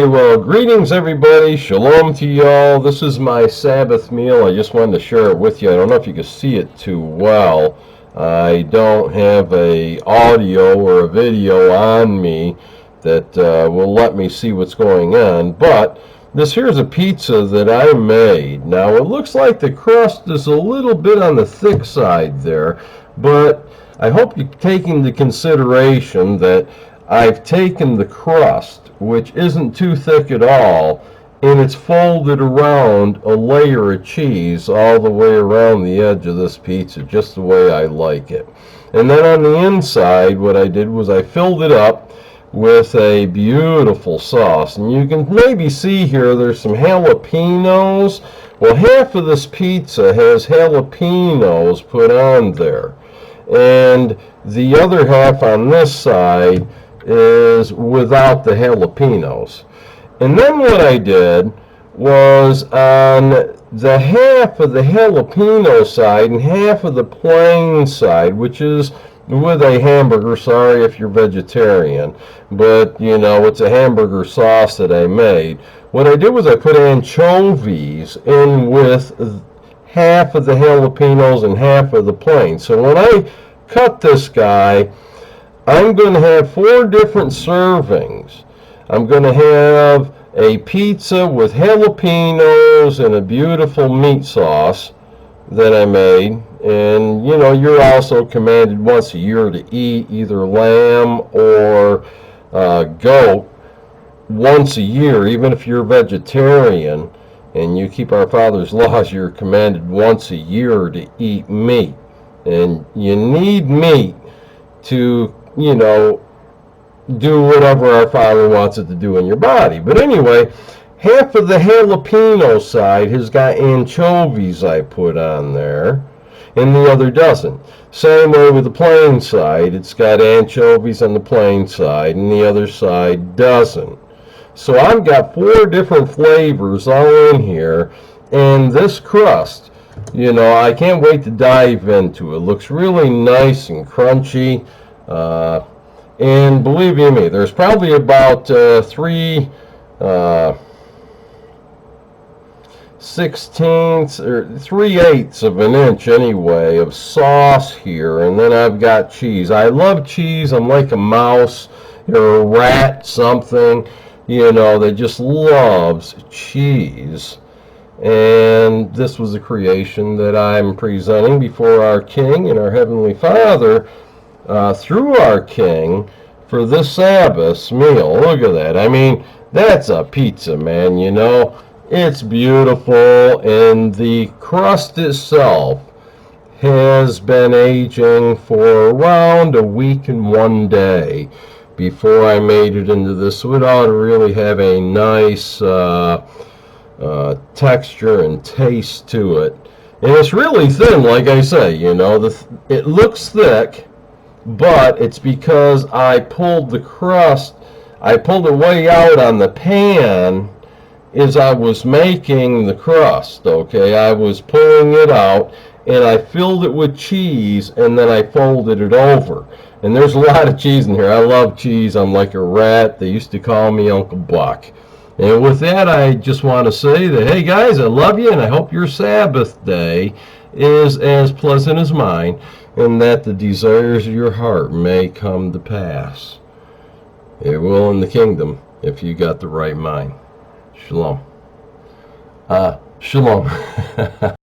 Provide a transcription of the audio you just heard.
Okay, well, greetings everybody. Shalom to y'all. This is my Sabbath meal. I just wanted to share it with you. I don't know if you can see it too well. I don't have a audio or a video on me that will let me see what's going on, but this here's a pizza that I made. Now, it looks like the crust is a little bit on the thick side there, but I hope you take into consideration that I've taken the crust, which isn't too thick at all, and it's folded around a layer of cheese all the way around the edge of this pizza, just the way I like it. And then on the inside, what I did was I filled it up with a beautiful sauce. And you can maybe see here there's some jalapenos. Well, half of this pizza has jalapenos put on there. And the other half on this side is without the jalapenos. And then what I did was on the half of the jalapeno side and half of the plain side, which is with a hamburger, sorry if you're vegetarian, but you know, it's a hamburger sauce that I made. What I did was I put anchovies in with half of the jalapenos and half of the plain. So when I cut this guy, I'm going to have 4 different servings. I'm going to have a pizza with jalapenos and a beautiful meat sauce that I made. And, you know, you're also commanded once a year to eat either lamb or goat once a year. Even if you're vegetarian and you keep our Father's laws, you're commanded once a year to eat meat. And you need meat to, you know, do whatever our Father wants it to do in your body. But anyway, half of the jalapeno side has got anchovies I put on there, and the other doesn't. Same way with the plain side. It's got anchovies on the plain side, and the other side doesn't. So I've got 4 different flavors all in here, and this crust, you know, I can't wait to dive into it. It looks really nice and crunchy. And believe you me, there's probably about 3/16 or 3/8 of an inch anyway of sauce here, and then I've got cheese. I love cheese. I'm like a mouse or a rat, something, you know, that just loves cheese. And this was a creation that I'm presenting before our King and our Heavenly Father through our King for this Sabbath meal. Look at that. I mean, that's a pizza, man, you know. It's beautiful, and the crust itself has been aging for around a week and 1 day before I made it into this. So it ought to really have a nice texture and taste to it. And it's really thin, like I say, you know. It looks thick, but it's because I pulled the crust, I pulled it way out on the pan as I was making the crust, okay? I was pulling it out, and I filled it with cheese, and then I folded it over. And there's a lot of cheese in here. I love cheese. I'm like a rat. They used to call me Uncle Buck. And with that, I just want to say that, hey guys, I love you, and I hope your Sabbath day is as pleasant as mine, and that the desires of your heart may come to pass. It will in the kingdom if you got the right mind. Shalom. Shalom.